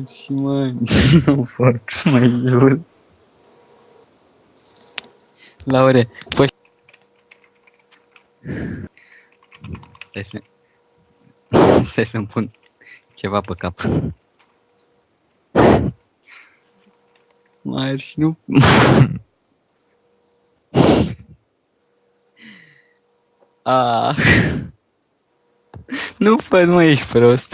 Și mă, nu pot, mai jur. Laure, păi... Stai să-mi pun ceva pe cap. Mai și nu... Ah. Nu pot, mă, ești prost.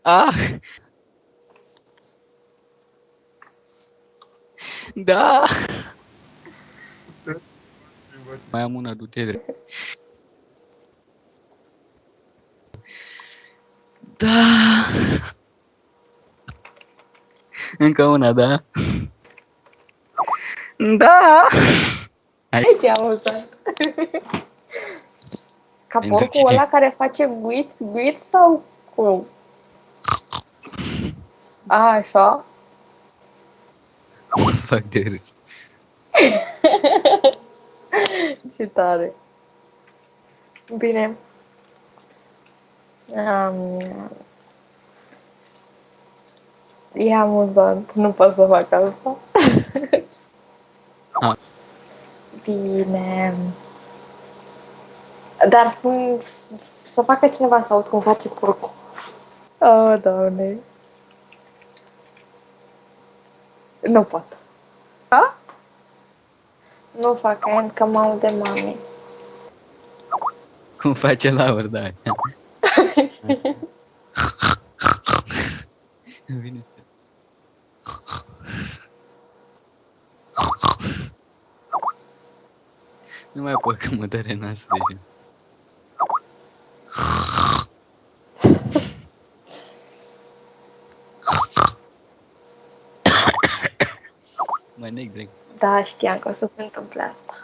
Ah! Da! Mai am una, du-te drept. Da! Încă una, da? Da! Aici am amuzant. Ca porcul ăla care face guiț, guiț sau cum? A, așa? Fac de râs. Ce tare. Bine. E amuzant. Nu pot să fac asta. Bine. Dar spun să facă cineva să aud cum face porcul. Oh, Doamne. Nu pot. A? Nu fac end că mă aud de mami. Cum face Laura, da. Vine să... Nu mai pot că mă doare nasul deja. Mă nec direct. Da, știam că o să se întâmple asta.